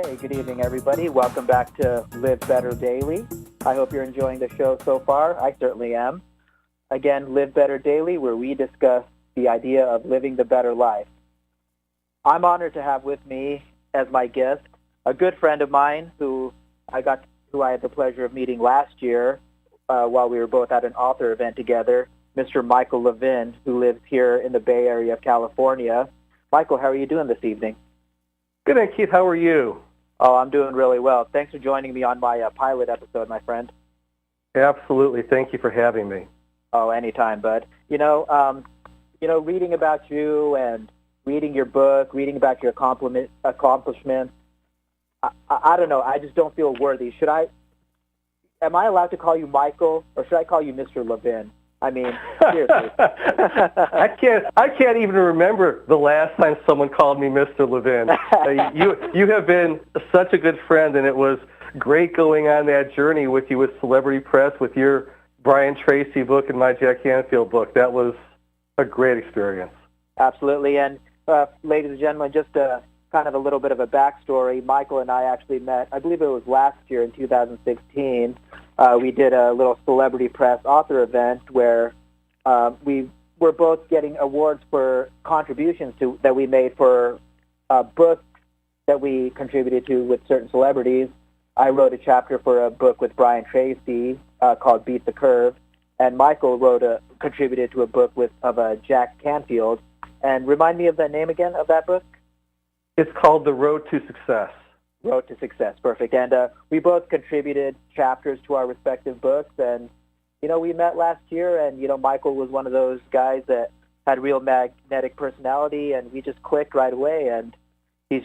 Hey, good evening, everybody. Welcome back to Live Better Daily. I hope you're enjoying the show so far. I certainly am. Again, Live Better Daily, where we discuss the idea of living the better life. I'm honored to have with me as my guest a good friend of mine who I had the pleasure of meeting last year while we were both at an author event together, Mr. Michael Levin, who lives here in the Bay Area of California. Michael, how are you doing this evening? Good night, Keith. How are you? Oh, I'm doing really well. Thanks for joining me on my pilot episode, my friend. Absolutely. Thank you for having me. Oh, anytime, bud. Reading about you and reading your book, reading about your accomplishments, I don't know. I just don't feel worthy. Am I allowed to call you Michael, or should I call you Mr. Levin? I mean, seriously. I can't even remember the last time someone called me Mr. Levin. You have been such a good friend, and it was great going on that journey with you with Celebrity Press, with your Brian Tracy book and my Jack Canfield book. That was a great experience. Absolutely. And ladies and gentlemen, just kind of a little bit of a backstory. Michael and I actually met, I believe it was last year in 2016. We did a little Celebrity Press author event where we were both getting awards for contributions that we made for books that we contributed to with certain celebrities. I wrote a chapter for a book with Brian Tracy called Beat the Curve, and Michael contributed to a book of Jack Canfield. And remind me of the name again of that book? It's called The Road to Success. Road to Success, perfect. And we both contributed chapters to our respective books. And, we met last year, and, Michael was one of those guys that had real magnetic personality, and we just clicked right away. And he's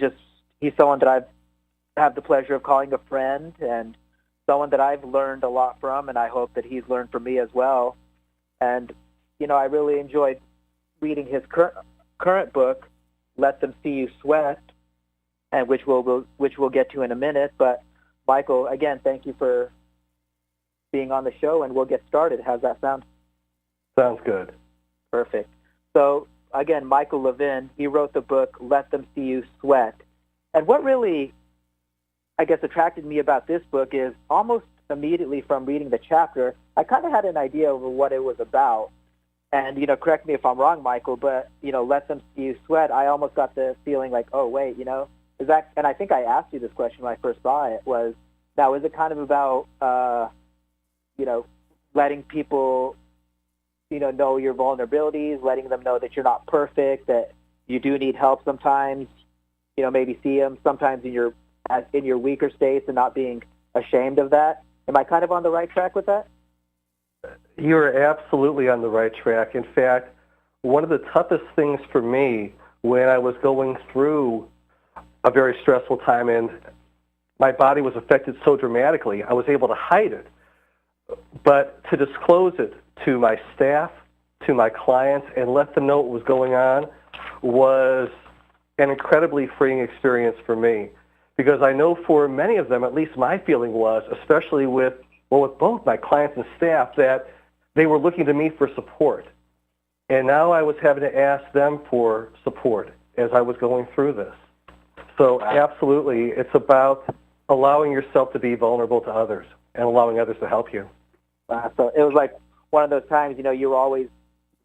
someone that I've had the pleasure of calling a friend, and someone that I've learned a lot from, and I hope that he's learned from me as well. And, I really enjoyed reading his current book, Let Them See You Sweat, and which we'll get to in a minute. But Michael, again, thank you for being on the show, and we'll get started. How's that sound? Sounds good. Perfect. So again, Michael Levin, he wrote the book Let Them See You Sweat. And what really, I guess, attracted me about this book is almost immediately from reading the chapter, I kind of had an idea of what it was about. And, correct me if I'm wrong, Michael, but, Let Them See You Sweat, I almost got the feeling like, oh, wait, is that, and I think I asked you this question when I first saw it, was, now, is it kind of about, letting people, know your vulnerabilities, letting them know that you're not perfect, that you do need help sometimes, maybe see them sometimes in your weaker states and not being ashamed of that? Am I kind of on the right track with that? You're absolutely on the right track. In fact, one of the toughest things for me when I was going through a very stressful time and my body was affected so dramatically, I was able to hide it. But to disclose it to my staff, to my clients, and let them know what was going on was an incredibly freeing experience for me. Because I know for many of them, at least my feeling was, especially with both my clients and staff, that they were looking to me for support. And now I was having to ask them for support as I was going through this. So absolutely, it's about allowing yourself to be vulnerable to others and allowing others to help you. So it was like one of those times, you were always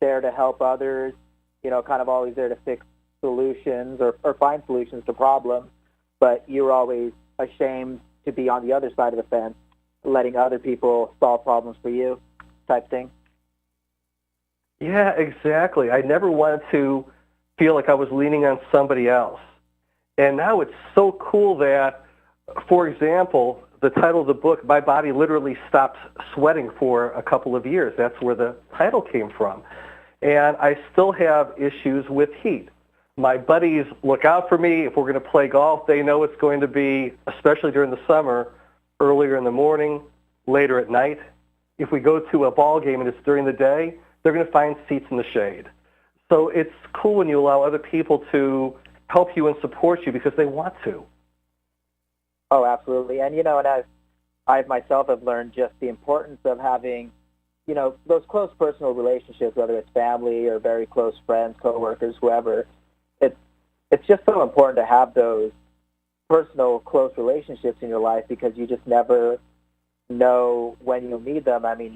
there to help others, kind of always there to fix solutions or find solutions to problems, but you were always ashamed to be on the other side of the fence, letting other people solve problems for you type thing. Yeah, exactly. I never wanted to feel like I was leaning on somebody else. And now it's so cool that, for example, the title of the book, My Body Literally Stopped Sweating for a couple of years. That's where the title came from. And I still have issues with heat. My buddies look out for me. If we're going to play golf, they know it's going to be, especially during the summer, earlier in the morning, later at night. If we go to a ball game and it's during the day, they're going to find seats in the shade. So it's cool when you allow other people to help you and support you because they want to. Oh, absolutely. And, and I myself have learned just the importance of having, those close personal relationships, whether it's family or very close friends, coworkers, whoever. It's just so important to have those personal, close relationships in your life because you just never know when you'll need them. I mean,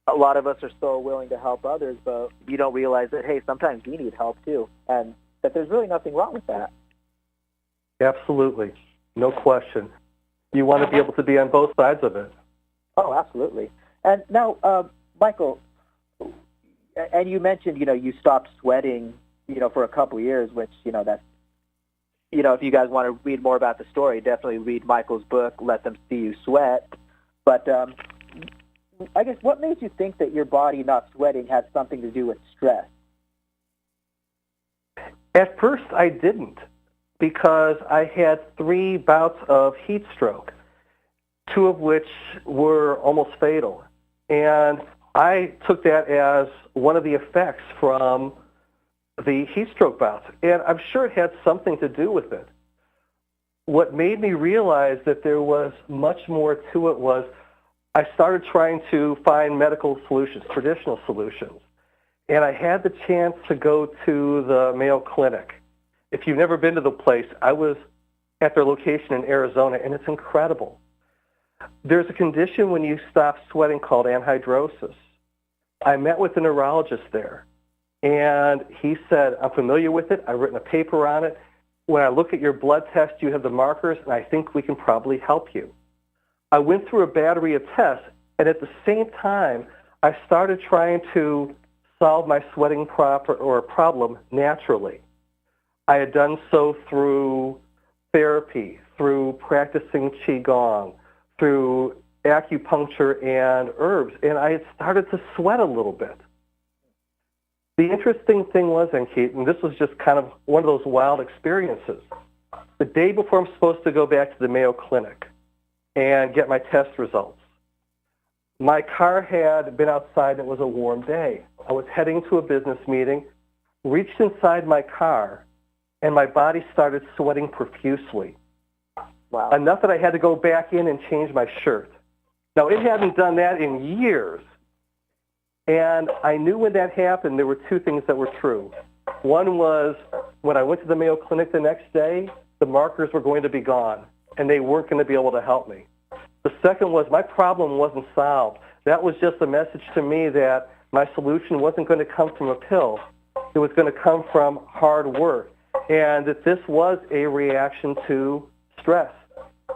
a lot of us are so willing to help others, but you don't realize that, hey, sometimes we need help too, and that there's really nothing wrong with that. Absolutely. No question. You want to be able to be on both sides of it. Oh, absolutely. And now, Michael, and you mentioned, you stopped sweating, for a couple of years, which, that's, if you guys want to read more about the story, definitely read Michael's book, Let Them See You Sweat. But I guess what made you think that your body not sweating had something to do with stress? At first, I didn't, because I had 3 bouts of heat stroke, 2 of which were almost fatal. And I took that as one of the effects from the heat stroke bouts, and I'm sure it had something to do with it. What made me realize that there was much more to it was I started trying to find medical solutions, traditional solutions, and I had the chance to go to the Mayo Clinic. If you've never been to the place, I was at their location in Arizona, and it's incredible. There's a condition when you stop sweating called anhidrosis. I met with a neurologist there, and he said, I'm familiar with it. I've written a paper on it. When I look at your blood test, you have the markers, and I think we can probably help you. I went through a battery of tests, and at the same time, I started trying to solve my sweating problem naturally. I had done so through therapy, through practicing Qigong, through acupuncture and herbs, and I had started to sweat a little bit. The interesting thing was, Keith, and this was just kind of one of those wild experiences, the day before I'm supposed to go back to the Mayo Clinic and get my test results, my car had been outside and it was a warm day. I was heading to a business meeting, reached inside my car, and my body started sweating profusely. Wow. Enough that I had to go back in and change my shirt. Now, it hadn't done that in years. And I knew when that happened, there were 2 things that were true. One was when I went to the Mayo Clinic the next day, the markers were going to be gone, and they weren't going to be able to help me. The second was my problem wasn't solved. That was just a message to me that my solution wasn't going to come from a pill. It was going to come from hard work, and that this was a reaction to stress.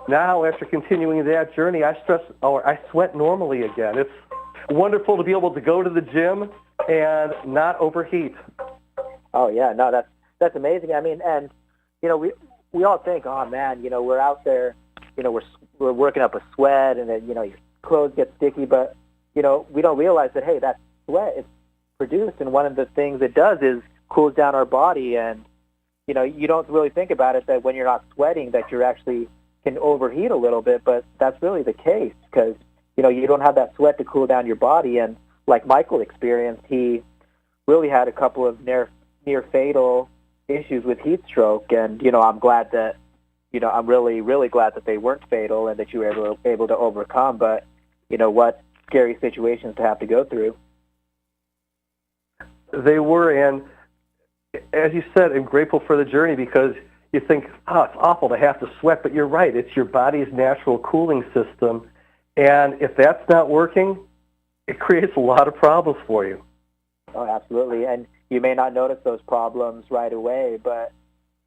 Now, after continuing that journey, I sweat normally again. It's wonderful to be able to go to the gym and not overheat. Oh yeah, no, that's amazing. I mean, and we all think, oh man, we're out there, we're working up a sweat, and then your clothes get sticky, but we don't realize that, hey, that sweat is produced, and one of the things it does is cools down our body, and you don't really think about it that when you're not sweating that you're actually can overheat a little bit, but that's really the case because you don't have that sweat to cool down your body. And like Michael experienced, he really had a couple of near fatal issues with heat stroke, and I'm glad that I'm really, really glad that they weren't fatal and that you were able to overcome. But what scary situations to have to go through. They were, and as you said, I'm grateful for the journey because you think, oh, it's awful to have to sweat, but you're right. It's your body's natural cooling system, and if that's not working, it creates a lot of problems for you. Oh, absolutely, and you may not notice those problems right away, but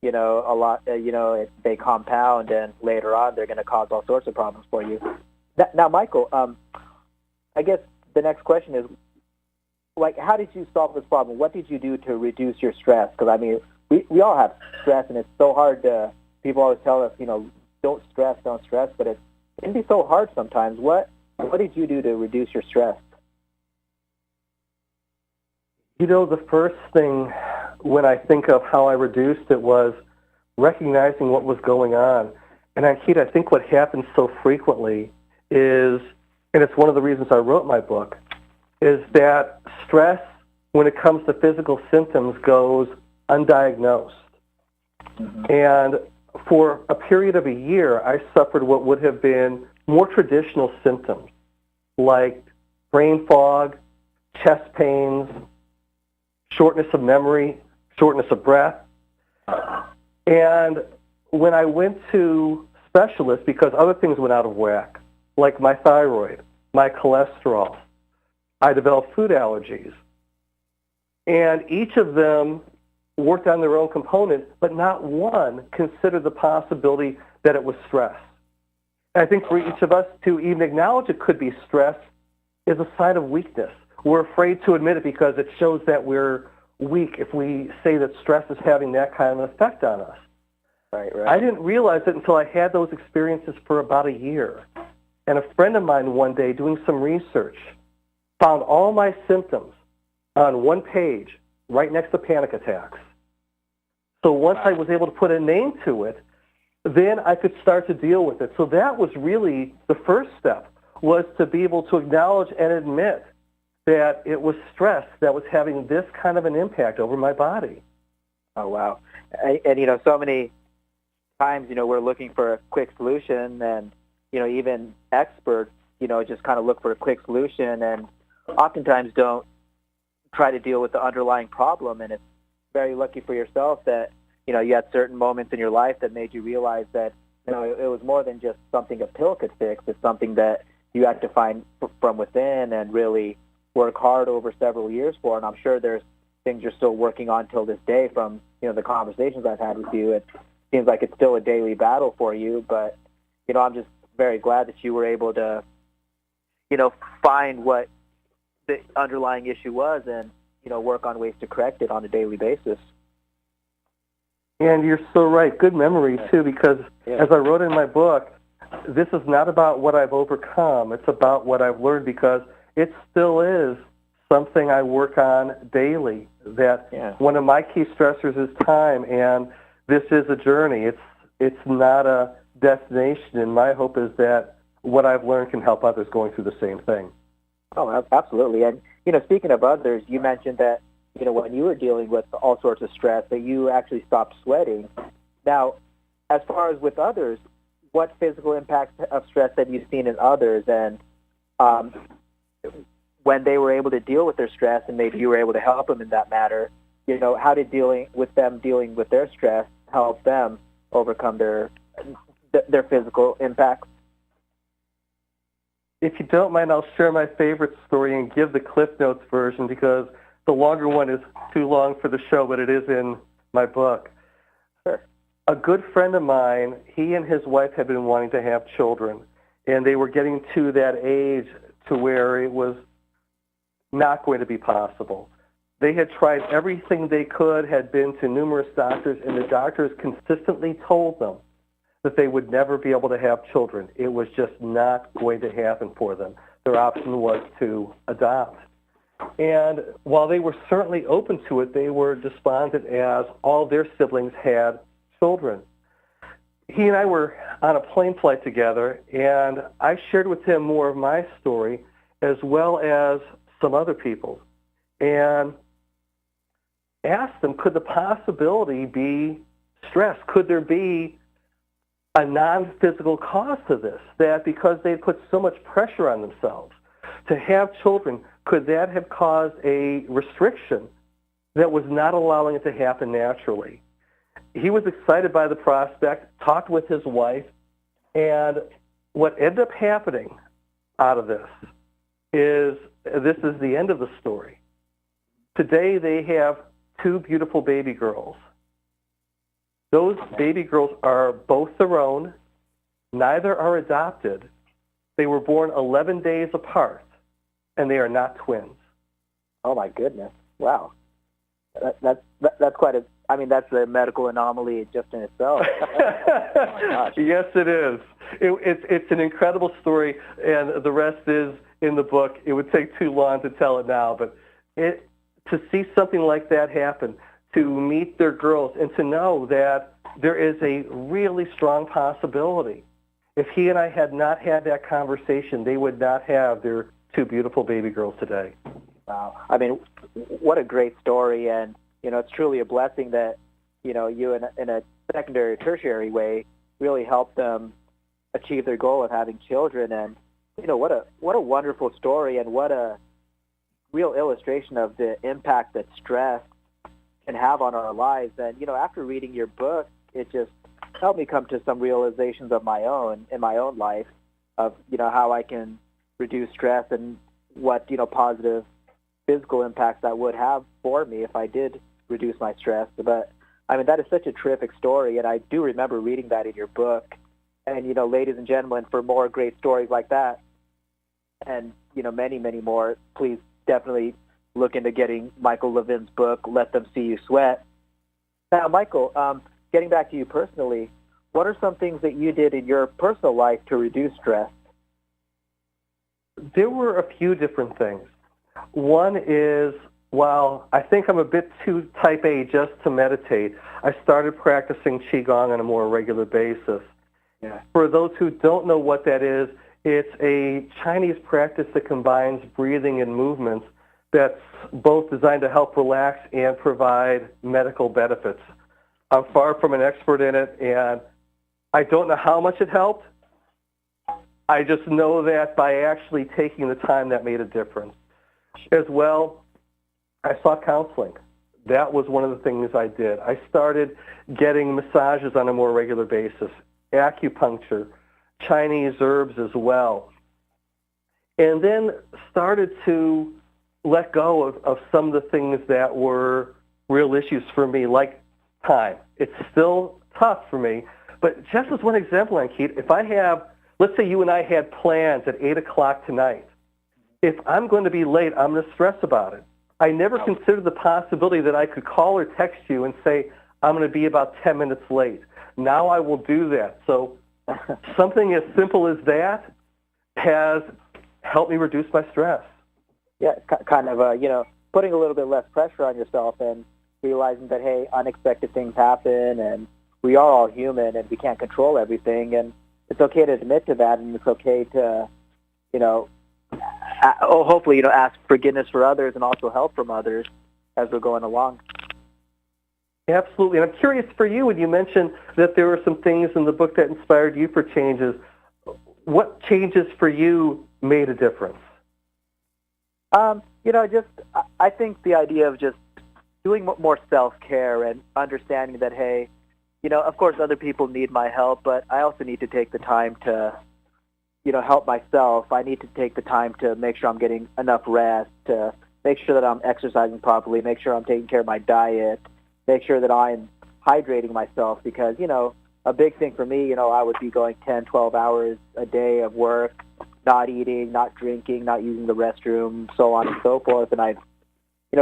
a lot, they compound, and later on they're going to cause all sorts of problems for you. Now, Michael, I guess the next question is, how did you solve this problem? What did you do to reduce your stress? Because, I mean, we all have stress, and it's so hard to, people always tell us, don't stress, but it can be so hard sometimes. What did you do to reduce your stress? The first thing when I think of how I reduced it was recognizing what was going on. And Keith, I think what happens so frequently is, and it's one of the reasons I wrote my book, is that stress, when it comes to physical symptoms, goes undiagnosed. Mm-hmm. And for a period of a year, I suffered what would have been more traditional symptoms, like brain fog, chest pains, shortness of memory, shortness of breath. And when I went to specialists, because other things went out of whack, like my thyroid, my cholesterol, I developed food allergies. And each of them worked on their own component, but not one considered the possibility that it was stress. And I think for each of us to even acknowledge it could be stress is a sign of weakness. We're afraid to admit it because it shows that we're weak if we say that stress is having that kind of an effect on us. Right. I didn't realize it until I had those experiences for about a year. And a friend of mine one day doing some research found all my symptoms on one page right next to panic attacks. So once I was able to put a name to it, then I could start to deal with it. So that was really the first step, was to be able to acknowledge and admit that it was stress that was having this kind of an impact over my body. Oh, wow. And, so many times, we're looking for a quick solution, and, even experts, just kind of look for a quick solution and oftentimes don't try to deal with the underlying problem. And it's very lucky for yourself that, you had certain moments in your life that made you realize that, it was more than just something a pill could fix. It's something that you had to find from within and really work hard over several years for. And I'm sure there's things you're still working on till this day from, the conversations I've had with you. It seems like it's still a daily battle for you, but, I'm just very glad that you were able to, find what the underlying issue was and, work on ways to correct it on a daily basis. And you're so right. Good memory, too, because as I wrote in my book, this is not about what I've overcome. It's about what I've learned, because it still is something I work on daily. That one of my key stressors is time, and this is a journey. It's not a destination, and my hope is that what I've learned can help others going through the same thing. Oh, absolutely. And, speaking of others, you mentioned that, when you were dealing with all sorts of stress, that you actually stopped sweating. Now, as far as with others, what physical impacts of stress have you seen in others? And when they were able to deal with their stress, and maybe you were able to help them in that matter, how did dealing with their stress help them overcome their physical impacts? If you don't mind, I'll share my favorite story and give the Cliff Notes version, because the longer one is too long for the show, but it is in my book. Sure. A good friend of mine, he and his wife had been wanting to have children, and they were getting to that age to where it was not going to be possible. They had tried everything they could, had been to numerous doctors, and the doctors consistently told them that they would never be able to have children. It was just not going to happen for them. Their option was to adopt. And while they were certainly open to it, they were despondent as all their siblings had children. He and I were on a plane flight together, and I shared with him more of my story as well as some other people's, and asked them, could the possibility be stress? Could there be a non-physical cause to this, that because they put so much pressure on themselves to have children, could that have caused a restriction that was not allowing it to happen naturally? He was excited by the prospect, talked with his wife, and what ended up happening out of this is the end of the story. Today they have 2 beautiful baby girls. Those baby girls are both their own. Neither are adopted. They were born 11 days apart, and they are not twins. Oh, my goodness. Wow. That's quite a, that's a medical anomaly just in itself. Oh, my gosh. Yes, it is. It's an incredible story, and the rest is in the book. It would take too long to tell it now, but to see something like that happen, to meet their girls, and to know that there is a really strong possibility. If he and I had not had that conversation, they would not have their 2 beautiful baby girls today. Wow. What a great story, and, it's truly a blessing that, you in a secondary or tertiary way really helped them achieve their goal of having children. And, what a wonderful story, and what a real illustration of the impact that stress can have on our lives. And, after reading your book, it just helped me come to some realizations of my own in my own life of, how I can reduce stress and what, positive physical impacts that would have for me if I did reduce my stress. But, that is such a terrific story, and I do remember reading that in your book. And, ladies and gentlemen, for more great stories like that, and, many, many more, please definitely look into getting Michael Levin's book, Let Them See You Sweat. Now, Michael, getting back to you personally, what are some things that you did in your personal life to reduce stress? There were a few different things. One is, while I think I'm a bit too type A just to meditate, I started practicing Qigong on a more regular basis. Yeah. For those who don't know what that is, it's a Chinese practice that combines breathing and movements that's both designed to help relax and provide medical benefits. I'm far from an expert in it, and I don't know how much it helped. I just know that by actually taking the time, that made a difference. As well, I sought counseling. That was one of the things I did. I started getting massages on a more regular basis, acupuncture, Chinese herbs as well, and then started to let go of some of the things that were real issues for me, like time. It's still tough for me, but just as one example, Ankit, if I have, let's say you and I had plans at 8 o'clock tonight. If I'm going to be late, I'm going to stress about it. I never considered the possibility that I could call or text you and say, I'm going to be about 10 minutes late. Now I will do that. So something as simple as that has helped me reduce my stress. Yeah, kind of, putting a little bit less pressure on yourself and realizing that, hey, unexpected things happen and we are all human and we can't control everything. And it's okay to admit to that, and it's okay to, hopefully, ask forgiveness for others and also help from others as we're going along. Absolutely. And I'm curious for you, when you mentioned that there were some things in the book that inspired you for changes, what changes for you made a difference? I think the idea of just doing more self-care and understanding that, hey, of course other people need my help, but I also need to take the time to, help myself. I need to take the time to make sure I'm getting enough rest, to make sure that I'm exercising properly, make sure I'm taking care of my diet, make sure that I'm hydrating myself, because, a big thing for me, I would be going 10, 12 hours a day of work, not eating, not drinking, not using the restroom, so on and so forth. And I've,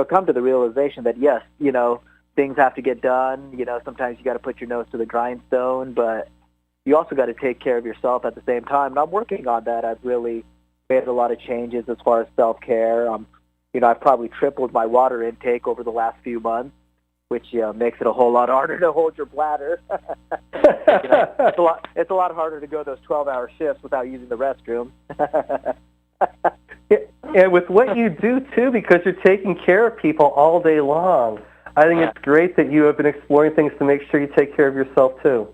come to the realization that, yes, things have to get done. Sometimes you got to put your nose to the grindstone, but you also got to take care of yourself at the same time. And I'm working on that. I've really made a lot of changes as far as self-care. I've probably tripled my water intake over the last few months, which makes it a whole lot harder to hold your bladder. It's a lot harder to go those 12-hour shifts without using the restroom. And with what you do, too, because you're taking care of people all day long, I think it's great that you have been exploring things to make sure you take care of yourself, too.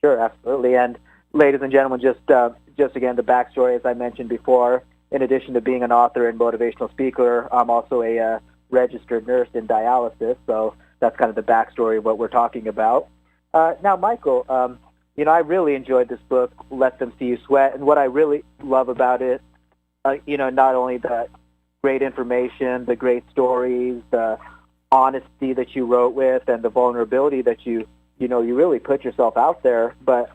Sure, absolutely. And ladies and gentlemen, just again, the backstory, as I mentioned before, in addition to being an author and motivational speaker, I'm also a registered nurse in dialysis, so that's kind of the backstory of what we're talking about. Now, Michael, I really enjoyed this book, Let Them See You Sweat, and what I really love about it, not only the great information, the great stories, the honesty that you wrote with, and the vulnerability that you really put yourself out there. But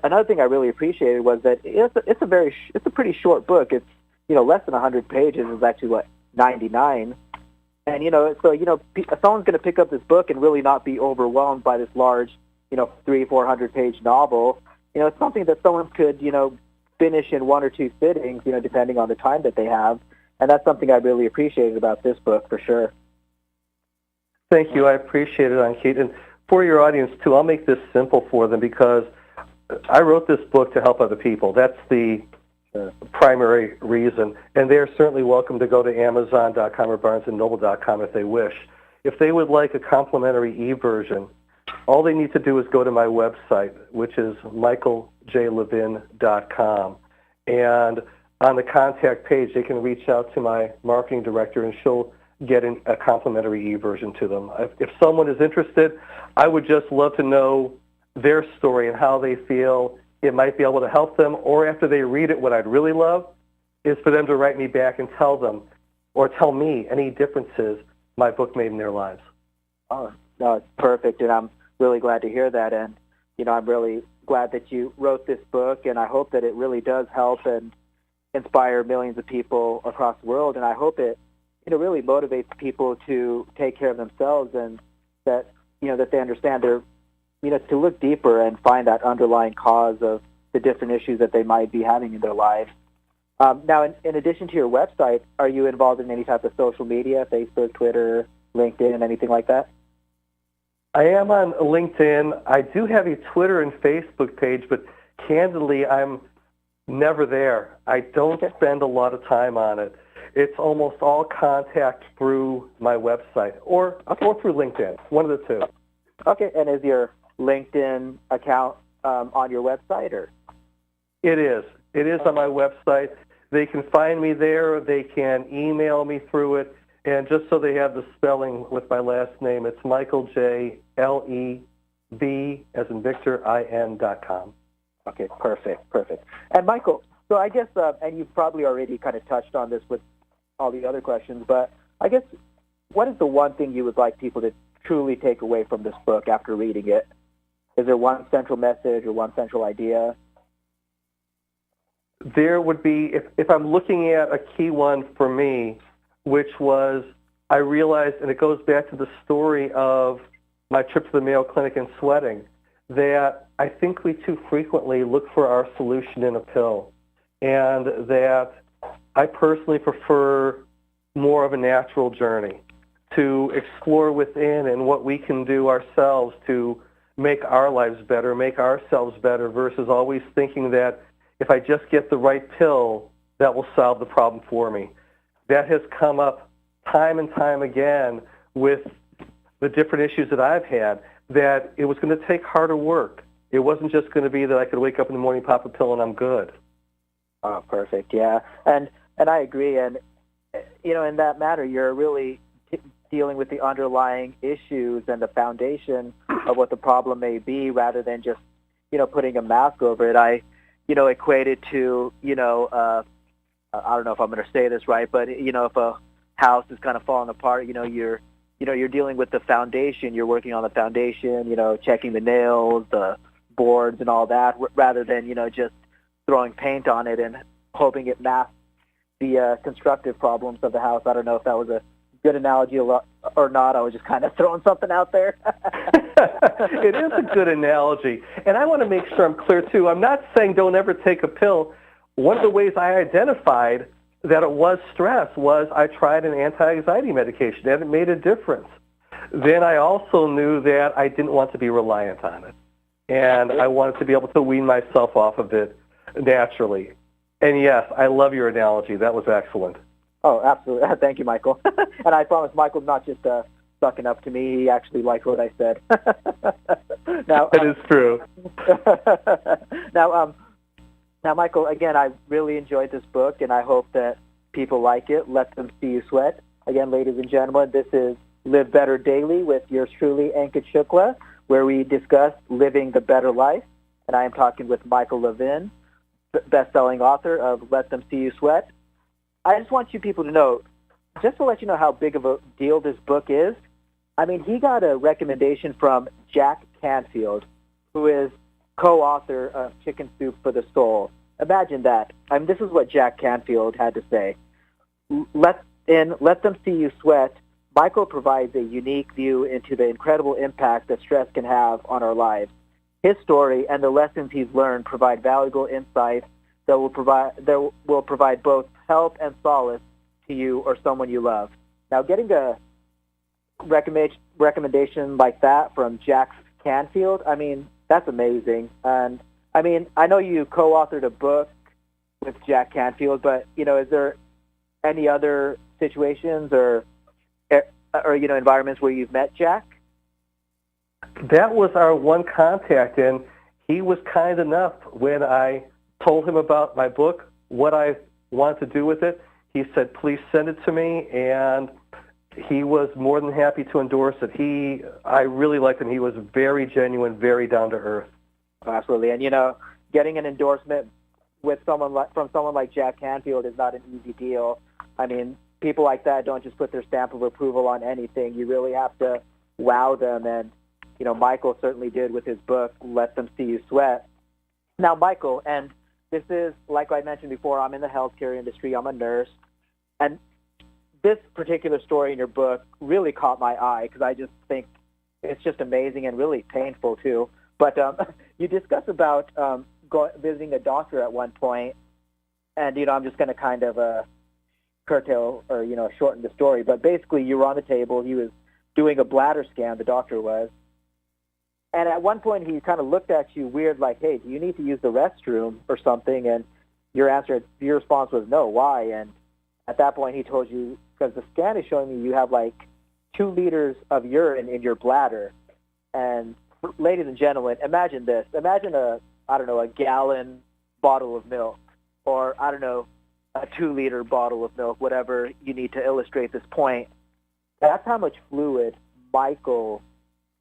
another thing I really appreciated was that it's a pretty short book. It's less than 100 pages. It's actually 99. And if someone's going to pick up this book and really not be overwhelmed by this large 300-400 page novel, it's something that someone could finish in one or two sittings, depending on the time that they have. And that's something I really appreciated about this book for sure. Thank you. I appreciate it, Ankit. And for your audience, too, I'll make this simple for them because I wrote this book to help other people. That's the primary reason. And they're certainly welcome to go to Amazon.com or BarnesandNoble.com if they wish. If they would like a complimentary e-version, all they need to do is go to my website, which is michaeljlevin.com. And on the contact page, they can reach out to my marketing director, and she'll get a complimentary e-version to them. If someone is interested, I would just love to know their story and how they feel it might be able to help them, or after they read it, what I'd really love is for them to write me back and tell them, or tell me any differences my book made in their lives. Oh, no, it's perfect, and I'm really glad to hear that. And, I'm really glad that you wrote this book, and I hope that it really does help and inspire millions of people across the world. And I hope it, really motivates people to take care of themselves, and that, that they understand their, to look deeper and find that underlying cause of the different issues that they might be having in their lives. Now, in addition to your website, are you involved in any type of social media, Facebook, Twitter, LinkedIn, and anything like that? I am on LinkedIn. I do have a Twitter and Facebook page, but candidly, I'm never there. I don't spend a lot of time on it. It's almost all contact through my website or through LinkedIn, one of the two. Okay, and is your LinkedIn account on your website? Or? It is. It is on my website. They can find me there. They can email me through it. And just so they have the spelling with my last name, it's Michael J. L-E-V as in Victor, I-N.com. Okay, perfect. And Michael, so I guess, and you've probably already kind of touched on this with all the other questions, but I guess what is the one thing you would like people to truly take away from this book after reading it? Is there one central message or one central idea? There would be, if I'm looking at a key one for me, which was I realized, and it goes back to the story of my trip to the Mayo Clinic and sweating, that I think we too frequently look for our solution in a pill, and that I personally prefer more of a natural journey to explore within and what we can do ourselves to make our lives better, make ourselves better, versus always thinking that if I just get the right pill, that will solve the problem for me. That has come up time and time again with the different issues that I've had, that it was going to take harder work. It wasn't just going to be that I could wake up in the morning, pop a pill, and I'm good. Oh, perfect, yeah. And I agree. And, in that matter, you're really dealing with the underlying issues and the foundation of what the problem may be rather than just, putting a mask over it. I, equate it to, I don't know if I'm going to say this right, but, if a house is kind of falling apart, you're dealing with the foundation. You're working on the foundation, checking the nails, the boards and all that, rather than, just throwing paint on it and hoping it masks the constructive problems of the house. I don't know if that was a good analogy or not. I was just kind of throwing something out there. It is a good analogy. And I want to make sure I'm clear, too. I'm not saying don't ever take a pill. One of the ways I identified that it was stress was I tried an anti-anxiety medication, and it made a difference. Then I also knew that I didn't want to be reliant on it, and I wanted to be able to wean myself off of it naturally. And yes, I love your analogy. That was excellent. Oh, absolutely. Thank you, Michael. And I promise Michael's not just sucking up to me. He actually liked what I said. Now, that is true. Now, Michael, again, I really enjoyed this book, and I hope that people like it. Let Them See You Sweat. Again, ladies and gentlemen, this is Live Better Daily with yours truly, Ankit Shukla, where we discuss living the better life. And I am talking with Michael Levin, best-selling author of Let Them See You Sweat. I just want you people to know, just to let you know how big of a deal this book is, I mean, he got a recommendation from Jack Canfield, who is co-author of Chicken Soup for the Soul. Imagine that. I mean, this is what Jack Canfield had to say. Let Them See You Sweat, Michael provides a unique view into the incredible impact that stress can have on our lives. His story and the lessons he's learned provide valuable insights that will provide both help and solace to you or someone you love. Now, getting a recommendation like that from Jack Canfield, I mean, that's amazing. And I mean, I know you co-authored a book with Jack Canfield, but is there any other situations or environments where you've met Jack? That was our one contact, and he was kind enough when I told him about my book, what I wanted to do with it. He said, please send it to me, and he was more than happy to endorse it. I really liked him. He was very genuine, very down to earth. Absolutely. And, getting an endorsement with from someone like Jack Canfield is not an easy deal. I mean, people like that don't just put their stamp of approval on anything. You really have to wow them. And, Michael certainly did with his book, Let Them See You Sweat. Now, Michael, and this is, like I mentioned before, I'm in the healthcare industry. I'm a nurse. And this particular story in your book really caught my eye because I just think it's just amazing and really painful, too. But you discuss about visiting a doctor at one point, and, I'm just going to kind of curtail or, shorten the story. But basically, you were on the table. He was doing a bladder scan, the doctor was. And at one point, he kind of looked at you weird, like, hey, do you need to use the restroom or something? And your response was, no, why? And at that point, he told you, because the scan is showing me you have like 2 liters of urine in your bladder. And ladies and gentlemen, imagine this. Imagine a gallon bottle of milk, or, a 2-liter bottle of milk, whatever you need to illustrate this point. That's how much fluid Michael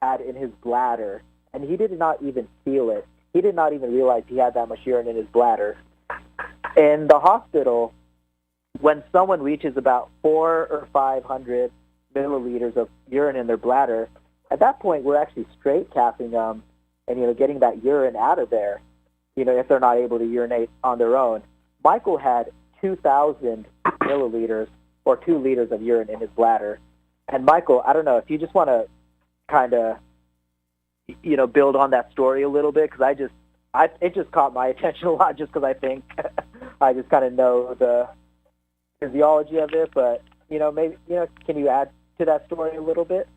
had in his bladder, and he did not even feel it. He did not even realize he had that much urine in his bladder. In the hospital, when someone reaches about 400 or 500 milliliters of urine in their bladder, at that point we're actually straight capping them and getting that urine out of there, if they're not able to urinate on their own. Michael had 2,000 milliliters or 2 liters of urine in his bladder. And Michael, I don't know if you just want to kind of, build on that story a little bit, because it just caught my attention a lot, just because I think I just kind of know the physiology of it. But maybe can you add to that story a little bit?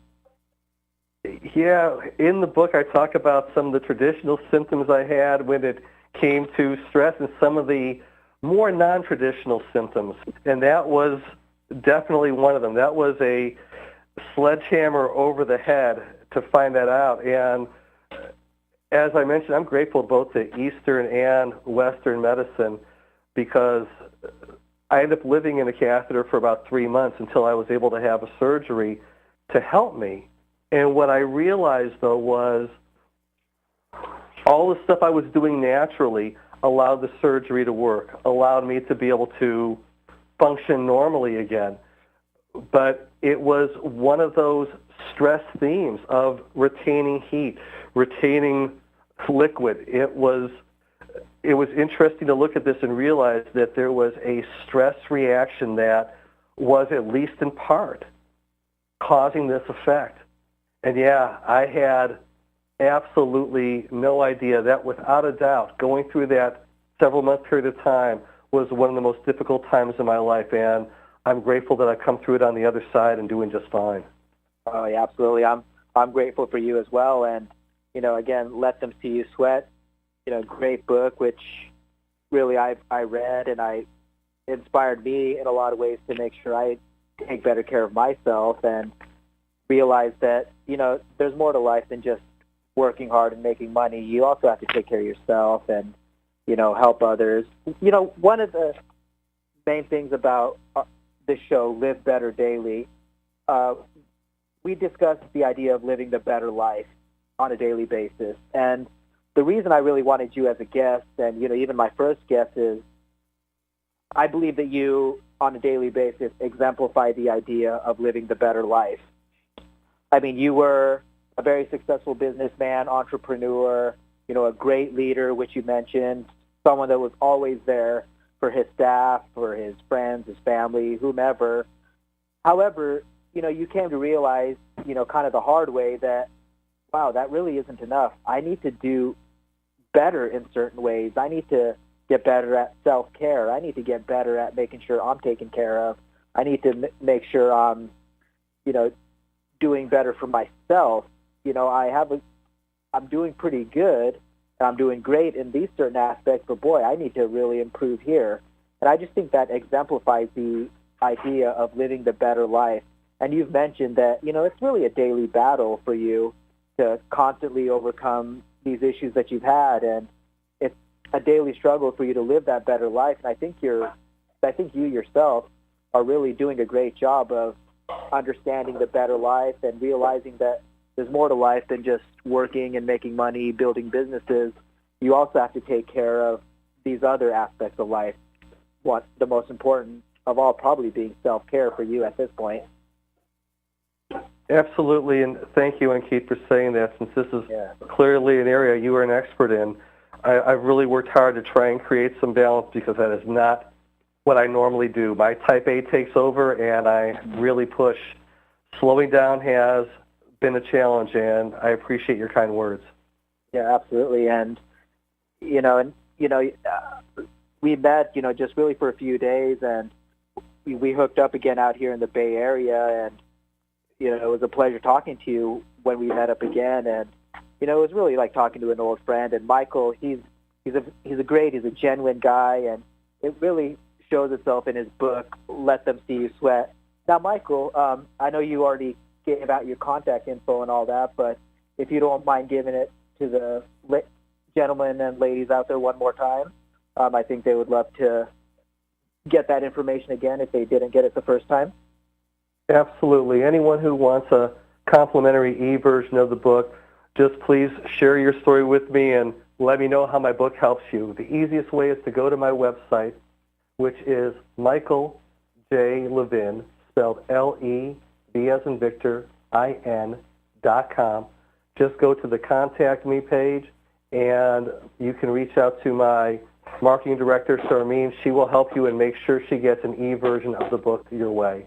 Yeah, in the book I talk about some of the traditional symptoms I had when it came to stress and some of the more non-traditional symptoms, and that was definitely one of them. That was a sledgehammer over the head to find that out. And as I mentioned, I'm grateful both to Eastern and Western medicine, because I ended up living in a catheter for about 3 months until I was able to have a surgery to help me. And what I realized, though, was all the stuff I was doing naturally allowed the surgery to work, allowed me to be able to function normally again. But it was one of those stress themes of retaining heat, retaining liquid. It was interesting to look at this and realize that there was a stress reaction that was, at least in part, causing this effect. And yeah, I had absolutely no idea that, without a doubt, going through that several-month period of time was one of the most difficult times in my life, and I'm grateful that I've come through it on the other side and doing just fine. Oh, yeah, absolutely. I'm grateful for you as well. And, again, Let Them See You Sweat, great book, which really I read, and inspired me in a lot of ways to make sure I take better care of myself and realize that, there's more to life than just working hard and making money. You also have to take care of yourself and, help others. One of the main things about this show, Live Better Daily, we discussed the idea of living the better life on a daily basis. And the reason I really wanted you as a guest, and, even my first guest, is I believe that you, on a daily basis, exemplify the idea of living the better life. I mean, you were a very successful businessman, entrepreneur, a great leader, which you mentioned, someone that was always there for his staff, for his friends, his family, whomever. However, you came to realize, kind of the hard way that, wow, that really isn't enough. I need to do better in certain ways. I need to get better at self-care. I need to get better at making sure I'm taken care of. I need to make sure I'm, doing better for myself. I'm doing pretty good, and I'm doing great in these certain aspects, but boy, I need to really improve here. And I just think that exemplifies the idea of living the better life. And you've mentioned that, it's really a daily battle for you to constantly overcome these issues that you've had, and it's a daily struggle for you to live that better life. And I think you yourself are really doing a great job of understanding the better life and realizing that there's more to life than just working and making money, building businesses. You also have to take care of these other aspects of life. What the most important of all probably being self-care for you at this point. Absolutely, and thank you, Ankit, for saying that, since this is clearly an area you are an expert in. I've really worked hard to try and create some balance, because that is not what I normally do. My type A takes over, and I really push. Slowing down has been a challenge, and I appreciate your kind words. Yeah, absolutely. And we met, just really for a few days, and we hooked up again out here in the Bay Area, and it was a pleasure talking to you when we met up again. And it was really like talking to an old friend. And Michael, he's a genuine guy, and it really shows itself in his book, Let Them See You Sweat. Now, Michael, I know you already gave out your contact info and all that, but if you don't mind giving it to the gentlemen and ladies out there one more time, I think they would love to get that information again if they didn't get it the first time. Absolutely. Anyone who wants a complimentary e-version of the book, just please share your story with me and let me know how my book helps you. The easiest way is to go to my website, which is Michael J. Levin, spelled L-E-V as in Victor, I-N.com. Just go to the Contact Me page, and you can reach out to my marketing director, Sarmeen. She will help you and make sure she gets an e-version of the book your way.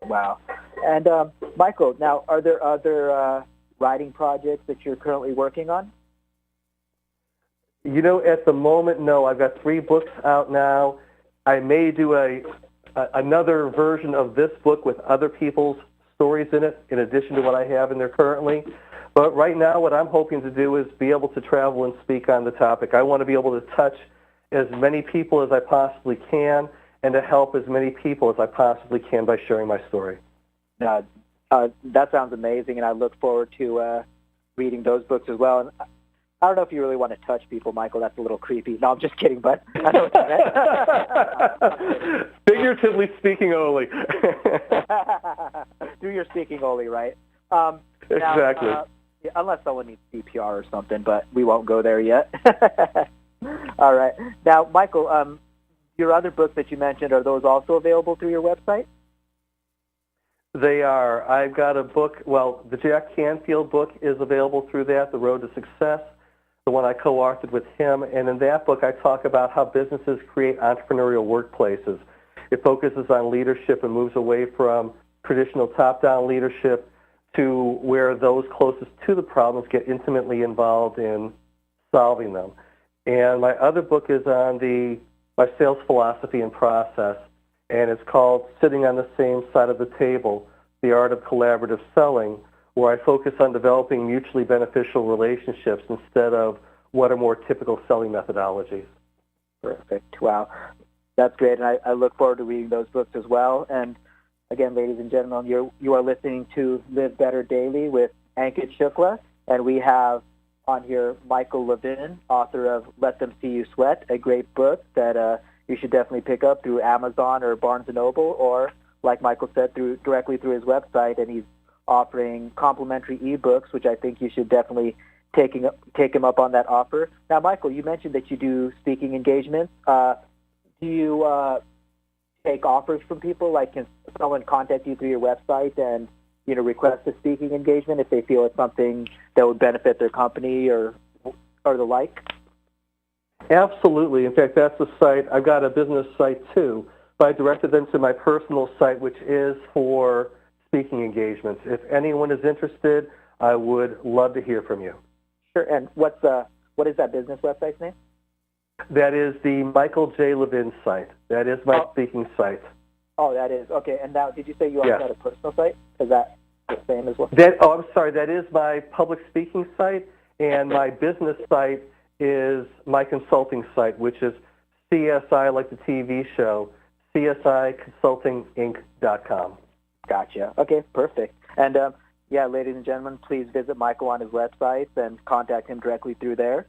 Wow. And Michael, now, are there other writing projects that you're currently working on? At the moment, no. I've got 3 books out now. I may do another version of this book with other people's stories in it, in addition to what I have in there currently. But right now, what I'm hoping to do is be able to travel and speak on the topic. I want to be able to touch as many people as I possibly can, and to help as many people as I possibly can by sharing my story. That sounds amazing, and I look forward to reading those books as well. And I don't know if you really want to touch people, Michael. That's a little creepy. No, I'm just kidding, but I know what you meant. Figuratively speaking only. Do your speaking only, right? Exactly. Now, unless someone needs CPR or something, but we won't go there yet. All right. Now, Michael, your other books that you mentioned, are those also available through your website? They are. I've got a book, the Jack Canfield book is available through that, The Road to Success, the one I co-authored with him. And in that book, I talk about how businesses create entrepreneurial workplaces. It focuses on leadership and moves away from traditional top-down leadership to where those closest to the problems get intimately involved in solving them. And my other book is on my sales philosophy and process, and it's called Sitting on the Same Side of the Table, The Art of Collaborative Selling, where I focus on developing mutually beneficial relationships instead of what are more typical selling methodologies. Perfect. Wow. That's great, and I look forward to reading those books as well. And again, ladies and gentlemen, you are listening to Live Better Daily with Ankit Shukla, and we have on here Michael Levin, author of Let Them See You Sweat, a great book that you should definitely pick up through Amazon or Barnes & Noble, or, like Michael said, directly through his website. And he's offering complimentary ebooks, which I think you should definitely take him up on that offer. Now, Michael, you mentioned that you do speaking engagements. Do you take offers from people? Like, can someone contact you through your website and request a speaking engagement if they feel it's something that would benefit their company or the like? Absolutely. In fact, that's the site. I've got a business site too, but I directed them to my personal site, which is for speaking engagements. If anyone is interested, I would love to hear from you. Sure. And what is that business website's name? That is the Michael J. Levin site. That is my speaking site. Oh, that is. Okay. And now, did you say you also had a personal site? Is that the same as well? I'm sorry. That is my public speaking site, and my business site is my consulting site, which is CSI, like the TV show, CSIconsultinginc.com. Gotcha. Okay, perfect. And, ladies and gentlemen, please visit Michael on his website and contact him directly through there.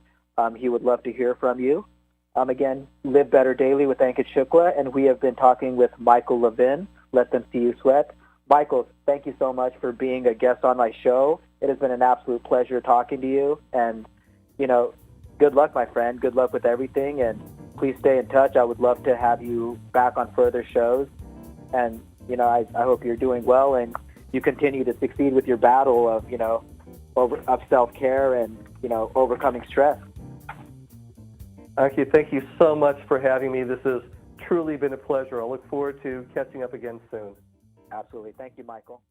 He would love to hear from you. Again, Live Better Daily with Ankit Shukla, and we have been talking with Michael Levin, Let Them See You Sweat. Michael, thank you so much for being a guest on my show. It has been an absolute pleasure talking to you. And, good luck, my friend. Good luck with everything. And please stay in touch. I would love to have you back on further shows. And, I hope you're doing well and you continue to succeed with your battle of, of self-care and, overcoming stress. Thank you so much for having me. This has truly been a pleasure. I look forward to catching up again soon. Absolutely. Thank you, Michael.